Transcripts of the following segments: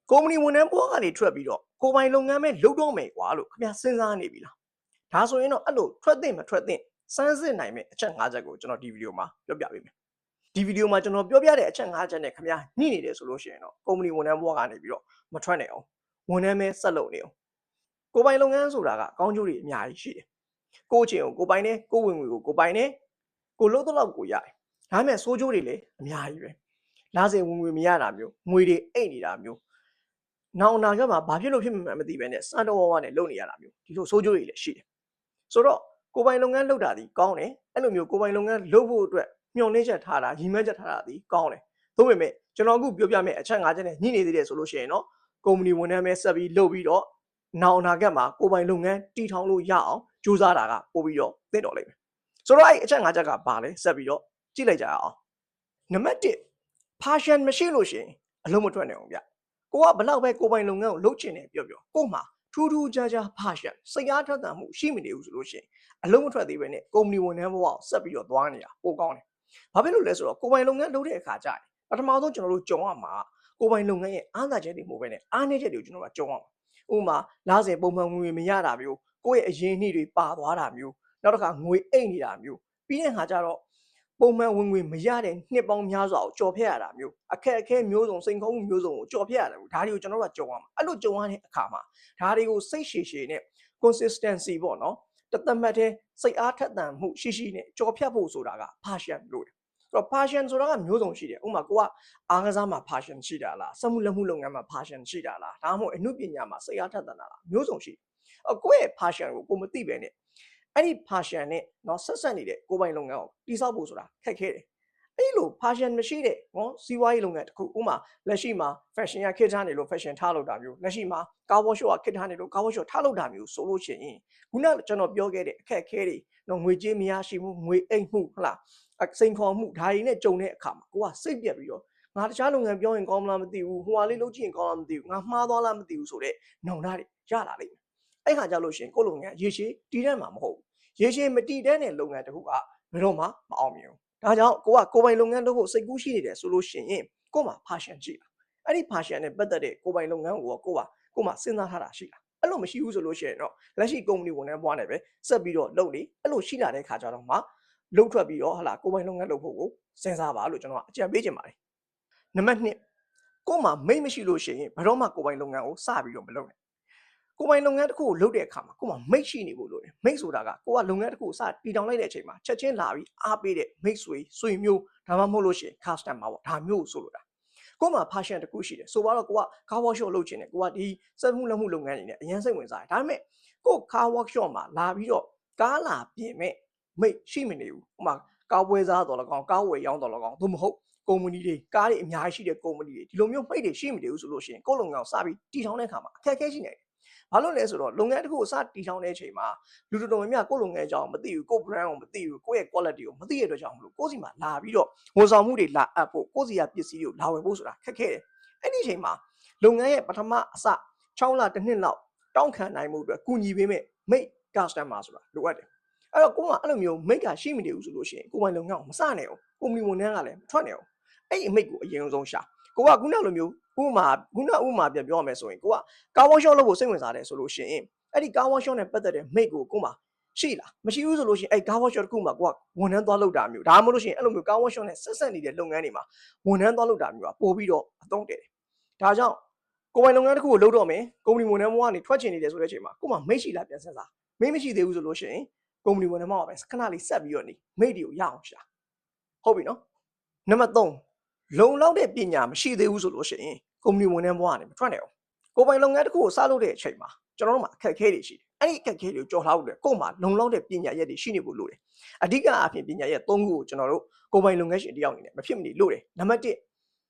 ကုမ္ပဏီဝန်ထမ်းဘဝကနေထွက်ပြီးတော့ကိုယ်ပိုင်လုပ်ငန်းပဲလုပ်တော့မယ်ကွာလို့ခင်ဗျာစဉ်းစားနေပြီလားဒါဆိုရင်တော့အဲ့လိုထွက်သင့်မထွက်သင့်စမ်းစစ်နိုင်မယ့်အချက်၅ချက်ကိုကျွန်တော်ဒီဗီဒီယိုမှာပြောပြပေးမယ်ဒီဗီဒီယိုမှာကျွန်တော်ပြောပြတဲ့အချက်၅ချက်နဲ့ခင်ဗျာညှိနေတယ်ဆိုလို့ရှိရင်တော့ကုမ္ပဏီဝန်ထမ်းဘဝကနေပြီးတော့မထွက်နိုင်အောင်ဝန်ထမ်းပဲဆက်လုပ်နေအောင်ကိုယ်ပိုင်လုပ်ငန်းဆိုတာကအကောင်းကျိုးတွေအများကြီးရှိတယ်ကိုယ့်အချိန်ကိုကိုယ်ပိုင်တယ်ကိုယ့်ဝင်ငွေကိုကိုယ်ပိုင်တယ်ကိုယ်လို့တော့ကိုရတယ်ဒါပေမဲ့ဆိုးကျိုးတွေလည်းအများကြီးပဲလာစဉ်ဝင်ငွေမရတာမျိုးငွေတွေအိတ်နေတာမျိုးနောက်အနာဂတ်မှာဘာဖြစ်လို့ဖြစ်မှန်းမသိပဲနဲ့စံတော်ဝါးနဲ့လုပ်နေရတာမျိုးဒီလိုဆိုးကျိုးတွေလည်းရှိတယ်ဆိုတော့ကိုယ်ပိုင်လုပ်ငန်းလုပ်တာဒီကောင်းတယ်အဲ့လိုမျိုးကိုယ်ပိုင်လုပ်ငန်းလုပ်ဖို့အတွက်မျှော်လင့်ချက်ထားတာရည်မှန်းချက်ထားတာဒီကောင်းတယ်သို့ပေမဲ့ကျွန်တော်အခုပြောပြမယ့်အချက်၅ချက်နဲ့ညှိနေသေးတယ်ဆိုလို့ရှိရင်တော့ကုမ္ပဏီဝန်ထမ်းပဲဆက်ပြီးလုပ်ပြီးတော့နောက်အနာဂတ်မှာကိုယ်ပိုင်လုပ်ငန်းတည်ထောင်လို့ရအောင်ကြိုးစားတာကပို့ပြီးတော့သင့်တော်လိမ့်မယ်ဆိုတော့အဲ့အချက်၅ချက်ကဘာလဲဆက်ပြီးတော့ကြည့်လိုက်ကြရအောင်နံပါတ်1 passion မရှိလို့ရှိရင်အလုံးမထွက်နိုင်အောင်ဗျကိုကဘလောက်ပဲကိုယ်ပိုင်လုပ်ငန်းကိုလုပ်ချင်တယ်ပြောကို့မှာထူးထူးခြားခြား passion စိတ်အားထက်သန်မှုရှိမနေဘူးဆိုလို့ရှိရင်အလုံးမထွက်သေးပဲနဲ့ကုမ္ပဏီဝန်ထမ်းဘဝကိုဆက်ပြီးတော့သွားနေတာပိုကောင်းတယ်ဘာဖြစ်လို့လဲဆိုတော့ကိုယ်ပိုင်လုပ်ငန်းလုပ်တဲ့အခါကျရင်ပထမဆုံးကျွန်တော်တို့ကြုံရမှာကိုယ်ပိုင်လုပ်ငန်းရဲ့အားသာချက်တွေမဟုတ်ပဲနဲ့အားနည်းချက်တွေကိုကျွန်တော်တို့ကြုံရမှာဥပမာလာစဉ်ပုံမှန်ဝင်မရတာမျိုးကိုယ့်ရဲ့အရင်းအနှီးတွေပါသွားတာမျိုးနောက်တစ်ခါငွေအိတ်နေတာမျိုးပြီးတဲ့အခါကျတော့ပုံမှန်ဝင်ငွေမရတဲ့နှစ်ပေါင်းများစွာကိုကြော်ဖြတ်ရတာမျိုးအခက်အခဲမျိုးစုံစိန်ခေါ်မှုမျိုးစုံကိုကြော်ဖြတ်ရတယ်ဒါတွေကိုကျွန်တော်တို့ကကြုံရမှာအဲ့လိုကြုံရတဲ့အခါမှာဒါတွေကိုစိတ်ရှည်ရှည်နဲ့ consistency ပေါ့နော်တသက်မှတ်တဲ့စိတ်အားထက်သန်မှုရှိနဲ့ကြော်ဖြတ်ဖို့ဆိုတာက passion လို့တယ်အဲ့တော့ passion ဆိုတာကမျိုးစုံရှိတယ်ဥပမာကိုကအားကစားမှာ passion ရှိတာလားစက်မှုလက်မှုလုပ်ငန်းမှာ passion ရှိတာလားဒါမှမဟုတ်အမှုပညာမှာစိတ်အားထက်သန်တာလားမျိုးစုံရှိတယ်ကိုယ့်ရဲ့ passion ကိုမသိပဲနဲ့အဲ့ဒီ passion နဲ့နော်ဆက်ဆက်နေတဲ့ကိုယ်ပိုင်လုပ်ငန်းကိုတိစောက်ဖို့ဆိုတာခက်ခဲတယ်အဲ့လို passion မရှိတဲ့နော်စီးပွားရေးလုပ်ငန်းတစ်ခုဥမာလက်ရှိမှာ fashion ကခေတ်ထားနေလို့ fashion ထားလုပ်တာမျိုးလက်ရှိမှာ car wash shop ကခေတ်ထားနေလို့ car wash shop ထားလုပ်တာမျိုးဆိုလို့ရှိရင်ခုနကကျွန်တော်ပြောခဲ့တဲ့အခက်အခဲတွေနော်ငွေကြေးမရရှိမှုငွေအိတ်မှုဟုတ်လားစိန်ခေါ်မှုဒါတွေနဲ့ကြုံတဲ့အခါမှာကိုကစိတ်ပြက်ပြီးတော့ငါတခြားလုပ်ငန်းပြောရင်ကောင်းမလားမသိဘူးဟိုဟာလေးလုပ်ကြည့်ရင်ကောင်းလားမသိဘူးငါမှားသွားလားမသိဘူးဆိုတော့နှောင်သားတွေရလာလိမ့်မယ်အဲ့ခါကြလို့ရှိရင်ကိုယ့်လုပ်ငန်းရေရှည်တည်တတ်မှာမဟုတ်ဘူးရေရှည်မတည်တဲ့တဲ့လုပ်ငန်းတစ်ခုကဘယ်တော့မှမအောင်မြင်ဘူးဒါကြောင့်ကိုကကိုယ်ပိုင်လုပ်ငန်းလုပ်ဖို့စိတ်ကူးရှိနေတယ်ဆိုလို့ရှိရင်ကို့မှာ passion ရှိတာအဲ့ဒီ passion နဲ့ပတ်သက်တဲ့ကိုယ်ပိုင်လုပ်ငန်းကိုကိုမှစဉ်းစားထားတာရှိတာအဲ့လိုမရှိဘူးဆိုလို့ရှိရင်တော့လက်ရှိကုမ္ပဏီဝန်ထမ်းဘွားနဲ့ပဲဆက်ပြီးတော့လုပ်လေအဲ့လိုရှိလာတဲ့ခါကျတော့မှလှုပ်ထွက်ပြီးတော့ဟလာကိုယ်ပိုင်လုပ်ငန်းလုပ်ဖို့ကိုစဉ်းစားပါလို့ကျွန်တော်ကအကြံပေးချင်ပါတယ်နံပါတ်2ကို့မှာမိတ်မရှိလို့ရှိရင်ဘယ်တော့မှကိုယ်ပိုင်လုပ်ငန်းကိုစပြီးတော့မလုပ်နဲ့ကိုယ်ပိုင်လုပ်ငန်းတစ်ခုကိုလုပ်တဲ့အခါမှာကိုယ်မှာမိတ်ရှိနေဖို့လိုတယ်မိတ်ဆိုတာကကိုကလုပ်ငန်းတစ်ခုကိုစတည်ထောင်လိုက်တဲ့အချိန်မှာချက်ချင်းလာပြီးအားပေးတဲ့မိတ်ဆွေမျိုးဒါမှမဟုတ်လို့ရှိရင် customer ပေါ့ဒါမျိုးကိုဆိုလိုတာကို့မှာ passion တစ်ခုရှိတယ်ဆိုတော့ကိုက car workshop လုပ်ချင်တယ်ကိုကဒီစက်မှုလက်မှုလုပ်ငန်းတွေနဲ့အရင်စိတ်ဝင်စားတယ်ဒါပေမဲ့ကို car workshop မှာလာပြီးတော့ကားလာပြင်မဲ့မိတ်ရှိမနေဘူးဥပမာကားပွဲစားတော်လည်းကောင်းကားဝယ်ရောင်းတော်လည်းကောင်းသို့မဟုတ်ကုမ္ပဏီတွေကားတွေအများကြီးရှိတဲ့ကုမ္ပဏီတွေဒီလိုမျိုးမိတ်တွေရှိမနေဘူးဆိုလို့ရှိရင်ကိုယ့်လုပ်ငန်းကိုစပြီးတည်ထောင်တဲ့အခါမှာအခက်အခဲရှိနေတယ်ဘာလို့လဲဆိုတော့လုပ်ငန်းတစ်ခုကိုစတည်ထောင်တဲ့အချိန်မှာလူတော်တော်များများကိုယ့်လုပ်ငန်းအကြောင်းမသိဘူးကိုယ့် brand ကိုမသိဘူးကိုယ့်ရဲ့ quality ကိုမသိတဲ့အတွက်ကြောင့်မလို့ကိုယ့်စီမှာလာပြီးတော့ဝန်ဆောင်မှုတွေလာအပ်ဖို့ကိုယ့်စီကပစ္စည်းတွေကိုလာဝယ်ဖို့ဆိုတာခက်ခဲတယ်အဲ့ဒီအချိန်မှာလုပ်ငန်းရဲ့ပထမအစ6လတစ်နှစ်လောက်တောင်းခံနိုင်မှုအတွက်ကူညီပေးမဲ့မိတ် customer ဆိုတာလိုအပ်တယ်အဲ့တော့ကိုကအဲ့လိုမျိုးမိတ်ကရှိမနေဘူးဆိုလို့ရှိရင်ကိုယ်ပိုင်လုပ်ငန်းကိုမစနိုင်ဘူးကုမ္ပဏီဝန်ထမ်းကလည်းမထွက်နိုင်ဘူးအဲ့ဒီအမိတ်ကိုအရင်ဆုံးရှာကိုကခုနလိုမျိုးဥပမာပြန်ပြောရမယ်ဆိုရင်ကိုကကားဝေါရှော့လုပ်ဖို့စိတ်ဝင်စားတယ်ဆိုလို့ရှိရင်အဲ့ဒီကားဝေါရှော့နဲ့ပတ်သက်တဲ့မိတ်ကိုမှရှိလားမရှိဘူးဆိုလို့ရှိရင်အဲ့ကားဝေါရှော့တစ်ခုမှာကိုကဝန်ထမ်းသွားလုပ်တာမျိုးဒါမှမဟုတ်လို့ရှိရင်အဲ့လိုမျိုးကားဝေါရှော့နဲ့ဆက်ဆက်နေတဲ့လုပ်ငန်းတွေမှာဝန်ထမ်းသွားလုပ်တာမျိုးကပို့ပြီးတော့အသုံးတည့်တယ်ဒါကြောင့်ကိုယ်ပိုင်လုပ်ငန်းတစ်ခုကိုလုပ်တော့မယ်ကုမ္ပဏီဝန်ထမ်းဘဝကနေထွက်ချင်နေတယ်ဆိုတဲ့အချိန်မှာကိုမှမိတ်ရှိလားပြန်စဉ်းစားမိတ်မရှိသေးဘူးဆိုလို့ရှိရင်ကုမ္ပဏီဝန်ထမ်းဘဝပဲခဏလေးဆက်ပြီးတော့နေမိတ်တွေကိုရအောင်ရှာဟုတ်ပြီနော်နံပါတ်3လုံလောက်တဲ့ပညာမရှိသေးဘူးဆိုလို့ရှိရင်ကုမ္ပဏီဝန်ထမ်းဘဝကနေမထွက်နိုင်ဘူးကိုယ်ပိုင်လုပ်ငန်းတစ်ခုကိုစလုပ်တဲ့အချိန်မှာကျွန်တော်တို့မှာအခက်အခဲတွေရှိတယ်အဲ့ဒီအခက်အခဲတွေကိုကျော်လွှားဖို့ကိုယ်မှာလုံလောက်တဲ့ပညာရက်တွေရှိနေဖို့လိုတယ်အဓိကအဖြစ်ပညာရက်3ခုကိုကျွန်တော်တို့ကိုယ်ပိုင်လုပ်ငန်းရှင်တယောက်အနေနဲ့မဖြစ်မနေလိုတယ်နံပါတ်1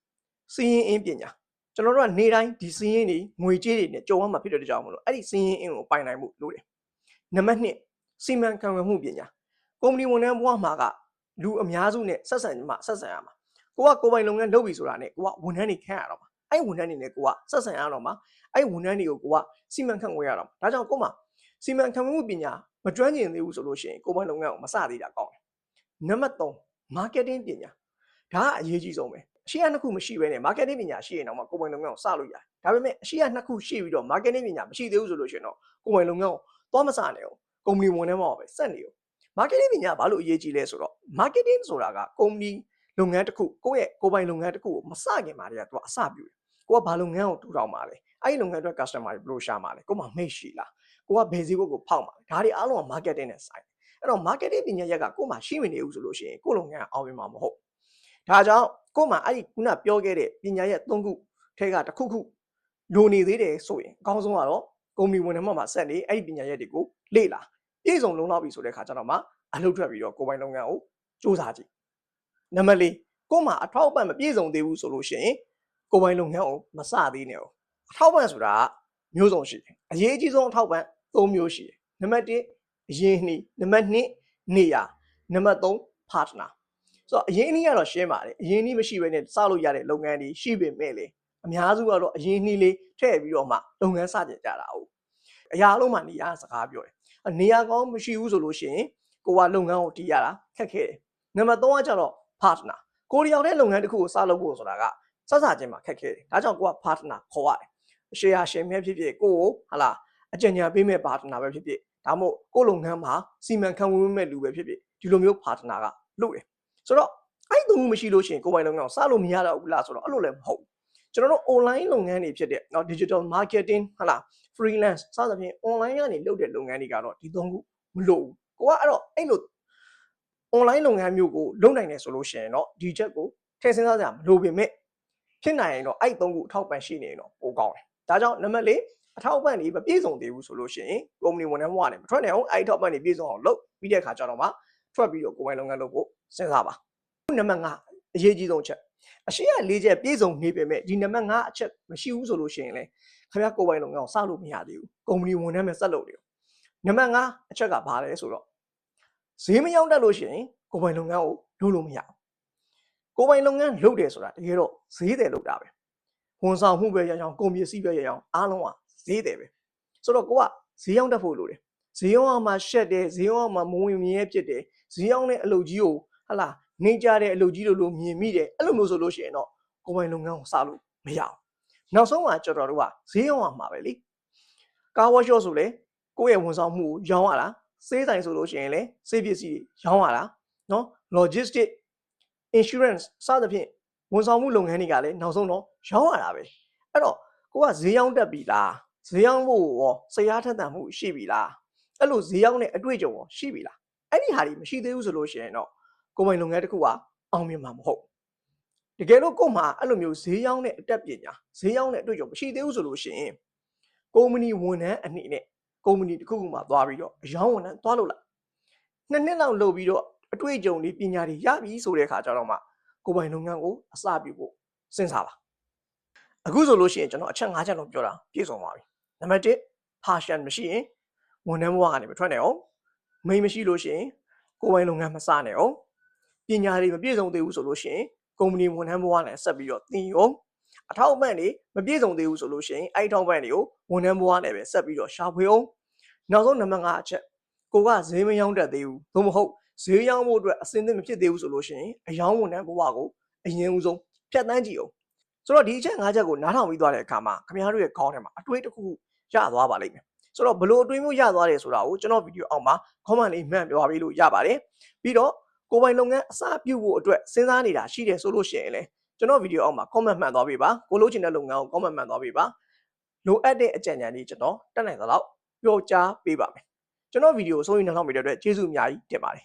စီးရင်အင်းပညာကျွန်တော်တို့ကနေတိုင်းဒီစီးရင်တွေငွေကြေးတွေနဲ့ကြုံရမှာဖြစ်တဲ့ကြောင့်မလို့အဲ့ဒီစီးရင်အင်းကိုပိုင်နိုင်မှုလိုတယ်နံပါတ်2စီမံခန့်ခွဲမှုပညာကုမ္ပဏီဝန်ထမ်းဘဝမှာကလူအများစုနဲ့ဆက်ဆံရမှာကိုကကိုယ်ပိုင်လုပ်ငန်းလုပ်ပြီဆိုတာနဲ့ကိုကဝန်ထမ်းတွေခန့်ရတော့မှာအဲ့ဝန်ထမ်းတွေနဲ့ကိုကဆက်ဆံရတော့မှာအဲ့ဝန်ထမ်းတွေကိုကိုကစီမံခန့်ခွဲရတော့မှာဒါကြောင့်ကိုမှစီမံခန့်ခွဲမှုပညာမကျွမ်းကျင်သေးဘူးဆိုလို့ရှိရင်ကိုယ်ပိုင်လုပ်ငန်းကိုမစသေးတာကောင်းတယ်နံပါတ်3 marketing ပညာဒါကအရေးကြီးဆုံးပဲ အရှိရနှစ်ခုမရှိဘဲနဲ့ marketing ပညာရှိရင်တော့မှကိုယ်ပိုင်လုပ်ငန်းကိုစလို့ရတယ်ဒါပေမဲ့အရှိရနှစ်ခုရှိပြီးတော့ marketing ပညာမရှိသေးဘူးဆိုလို့ရှိရင်တော့ကိုယ်ပိုင်လုပ်ငန်းကိုသွားမစနဲ့အောင်ကုမ္ပဏီဝန်ထမ်းမှာပဲဆက်နေအောင် marketing ပညာဘာလို့အရေးကြီးလဲဆိုတော့ marketing ဆိုတာကကုမ္ပဏီလုပ်ငန်းတစ်ခုကိုယ့်ရဲ့ကိုယ်ပိုင်လုပ်ငန်းတစ်ခုကိုမစခင်မှာတည်းကသူကအစပြုတယ်ကိုကဘာလုပ်ငန်းကိုထူထောင်မှာလဲအဲ့ဒီလုပ်ငန်းအတွက် customer တွေဘယ်လိုရှာမှာလဲကိုမှမိတ်ရှိလားကိုကဘယ်ဈေးဘက်ကိုဖောက်မှာလဲဒါတွေအားလုံးက marketing နဲ့ဆိုင်အဲ့တော့ marketing ပညာရက်ကကိုမှရှိမနေဘူးဆိုလို့ရှိရင်ကိုလုပ်ငန်းအောင်မြင်မှာမဟုတ်ဒါကြောင့်ကိုမှအဲ့ဒီခုနပြောခဲ့တဲ့ပညာရက်၃ခုထဲကတစ်ခုခုလိုနေသေးတယ်ဆိုရင်အကောင်းဆုံးကတော့ကုမ္ပဏီဝန်ထမ်းမှာဆက်နေအဲ့ဒီပညာရက်တွေကိုလေ့လာပြည့်စုံလုံလောက်ပြီဆိုတဲ့ခါကျတော့မှအလုပ်ထွက်ပြီးတော့ကိုယ်ပိုင်လုပ်ငန်းကိုစူးစမ်းကြည့်နံပါတ်၄ကိုမှအထောက်အပံ့မပြည့်စုံသေးဘူးဆိုလို့ရှိရင်ကိုယ်ပိုင်လုပ်ငန်းကိုမစသေးနဲ့အောင်အထောက်အပံ့ဆိုတာကမျိုးစုံရှိတယ်အရေးကြီးဆုံးအထောက်အပံ့၃မျိုးရှိတယ်နံပါတ်၁အရင်နှီးနံပါတ်2နေရာနံပါတ်3 partner ဆိုတော့အရင်နှီးကတော့ရှင်းပါတယ်အရင်နှီးမရှိဘဲနဲ့စလို့ရတဲ့လုပ်ငန်းတွေရှိပေမဲ့လေအများစုကတော့အရင်နှီးလေးထည့်ပြီးတော့မှလုပ်ငန်းစတင်ကြတာဟုတ်အရာလုံးမှာနေရာစကားပြောတယ်နေရာကောင်းမရှိဘူးဆိုလို့ရှိရင်ကိုကလုပ်ငန်းကိုတည်ရတာခက်ခဲတယ်နံပါတ်3ကကျတော့ partner ကိုရီးယားတဲ့လုပ်ငန်းတစ်ခုကိုစလုပ်ဖို့ဆိုတာကစစချင်းမှာခက်ခဲတယ်ဒါကြောင့်ကိုက partner ခေါ်ရတယ်share ရှင်မဲ့ဖြစ်ဖြစ်ကိုဟာလာအကြံဉာဏ်ပေးမဲ့ partner ပဲဖြစ်ဖြစ်ဒါမှမဟုတ်ကိုလုပ်ငန်းမှာစီမံခန့်ခွဲမဲ့လူပဲဖြစ်ဖြစ်ဒီလိုမျိုး partner ကလို့တယ်ဆိုတော့အဲ့ဒီမရှိလို့ရှိရင်ကိုယ်ပိုင်လုပ်ငန်းကိုစလို့မရတော့ဘူးလားဆိုတော့အဲ့လိုလည်းမဟုတ်ကျွန်တော်တို့ online လုပ်ငန်းတွေဖြစ်တဲ့เนาะ digital marketing ဟာလာ freelance စသဖြင့် online ကနေလုပ်တဲ့လုပ်ငန်းတွေကတော့ဒီ၃ခုမလို့ကိုကအဲ့တော့အဲ့လို online လုပ်ငန်းမျိုးကိုလုပ်နိုင်တယ်ဆိုလို့ရှိရင်တော့ဒီချက်ကိုထည့်စဉ်းစားကြမလို့ပေမဲ့ဖြစ်နိုင်ရင်တော့အဲ့၃ခုအထောက်ပံ့ရှိနေရင်တော့ပိုကောင်းတယ်ဒါကြောင့်နံပါတ်၄အထောက်ပံ့တွေမပြည့်စုံသေးဘူးဆိုလို့ရှိရင်ကုမ္ပဏီဝန်ထမ်းဘဝနဲ့မထွက်နိုင်အောင်အဲ့ထောက်ပံ့တွေပြည့်စုံအောင်လုပ်ပြီးတဲ့အခါကျတော့မှထွက်ပြီးတော့ကိုယ်ပိုင်လုပ်ငန်းလုပ်ဖို့စဉ်းစားပါနံပါတ်5အရေးကြီးဆုံးချက်အရှိရ၄ချက်ပြည့်စုံနေပေမဲ့ဒီနံပါတ်5အချက်မရှိဘူးဆိုလို့ရှိရင်လေခင်ဗျားကိုယ်ပိုင်လုပ်ငန်းကိုစလို့မရသေးဘူးကုမ္ပဏီဝန်ထမ်းပဲဆက်လုပ်နေတယ်နံပါတ်5အချက်ကဘာလဲဆိုတော့ဈေးမရောက်တတ်လို့ရှိရင်ကိုယ်ပိုင်လုပ်ငန်းကိုလုပ်လို့မရဘူးကိုယ်ပိုင်လုပ်ငန်းလုပ်တယ်ဆိုတာတကယ်တော့ဈေးတယ်လုပ်တာပဲဝန်ဆောင်မှုပဲရအောင်ကုန်ပစ္စည်းပဲရအောင်အားလုံးကဈေးတယ်ပဲဆိုတော့ကိုကဈေးရောက်တတ်ဖို့လိုတယ်ဈေးရောက်မှရှက်တယ်ဈေးရောက်မှမဝင်မြဲဖြစ်တယ်ဈေးရောက်တဲ့အလုပ်ကြီးကိုဟလာနေကြတဲ့အလုပ်ကြီးလိုမြင်မိတယ်အဲ့လိုမျိုးဆိုလို့ရှိရင်တော့ကိုယ်ပိုင်လုပ်ငန်းကိုစလို့မရအောင်နောက်ဆုံးကကျွန်တော်တို့ကဈေးရောက်မှာပဲလေကားဝါရှော့ဆိုလေကိုယ့်ရဲ့ဝန်ဆောင်မှုကိုရောင်းရတာစေးဆိုင်ဆိုလို့ရှိရင်လေစေးပစ္စည်းရောင်းရတာနော် logistic insurance စသဖြင့်ဝန်ဆောင်မှုလုပ်ငန်းတွေကလည်းနောက်ဆုံးတော့ရောင်းရတာပဲအဲ့တော့ကိုကဈေးရောက်တက်ပြီလားဈေးရောက်ဖို့ရောစိတ်အားထက်သန်မှုရှိပြီလားအဲ့လိုဈေးရောက်တဲ့အတွေ့အကြုံရောရှိပြီလားအဲ့ဒီဟာတွေမရှိသေးဘူးဆိုလို့ရှိရင်တော့ကိုယ်ပိုင်လုပ်ငန်းတစ်ခုကအောင်မြင်မှာမဟုတ်တကယ်လို့ကို့မှာအဲ့လိုမျိုးဈေးရောက်တဲ့အတတ်ပညာဈေးရောက်တဲ့အတွေ့အကြုံမရှိသေးဘူးဆိုလို့ရှိရင်ကုမ္ပဏီဝန်ထမ်းအနေနဲ့ကုမ္ပဏီတစ်ခုခုမှာသွားပြီးတော့အယောင်းဝန်ထမ်းသွားလို့လား2နှစ်လောက်လုပ်ပြီးတော့အတွေ့အကြုံတွေပညာတွေရပြီဆိုတဲ့အခါကျတော့မှကိုယ်ပိုင်လုပ်ငန်းကိုအစပြုဖို့စဉ်းစားပါအခုဆိုလို့ရှိရင်ကျွန်တော်အချက်5ချက်လုံးပြောတာပြည့်စုံပါပြီနံပါတ်1 passion မရှိရင်ဝန်ထမ်းဘဝကနေမထွက်နိုင်အောင်မိတ်မရှိလို့ရှိရင်ကိုယ်ပိုင်လုပ်ငန်းမစနိုင်အောင်ပညာတွေမပြည့်စုံသေးဘူးဆိုလို့ရှိရင်ကုမ္ပဏီဝန်ထမ်းဘဝနဲ့ဆက်ပြီးတော့သင်ရုံအထောက်အပံ့တွေမပြည့်စုံသေးဘူးဆိုလို့ရှိရင်အဲ့ထောက်ပံ့တွေကိုဝန်ထမ်းဘဝနဲ့ပဲဆက်ပြီးတော့ရှာဖွေအောင်နောက်ဆုံးနံပါတ်5အချက်ကိုကဈေးမရောက်တတ်သေးဘူးသို့မဟုတ်ဈေးရောက်ဖို့အတွက်အစင်းသင့်မဖြစ်သေးဘူးဆိုလို့ရှိရင်အယောင်းဝန်ထမ်းဘဝကိုအရင်ဦးဆုံးဖြတ်တန်းကြည့်အောင်ဆိုတော့ဒီအချက်5ချက်ကိုနားထောင်ပြီးသွားတဲ့အခါမှာခင်ဗျားတို့ရဲ့ခေါင်းထဲမှာအတွေးတစ်ခုရသွားပါလိမ့်မယ်ဆိုတော့ဘလို့အတွေးမျိုးရသွားတယ်ဆိုတာကိုကျွန်တော်ဗီဒီယိုအောက်မှာ comment လေးမှန်ပြောပေးလို့ရပါတယ်ပြီးတော့ကိုယ်ပိုင်လုပ်ငန်းအစပြုဖို့အတွက်စဉ်းစားနေတာရှိတယ်ဆိုလို့ရှိရင်လည်းကျွန်တော်ဗီဒီယိုအောက်မှာ comment မှန်သွားပေးပါကိုလို့ချင်တဲ့လုပ်ငန်းကို comment မှန်သွားပေးပါလိုအပ်တဲ့အကြံဉာဏ်လေးကျွန်တော်တက်နိုင်သလောက်ပြောကြားပေးပါမယ်ကျွန်တော်ဗီဒီယိုဆိုရင်နောက်မိတဲ့အတွက်ကျေးဇူးအများကြီးတင်ပါတယ်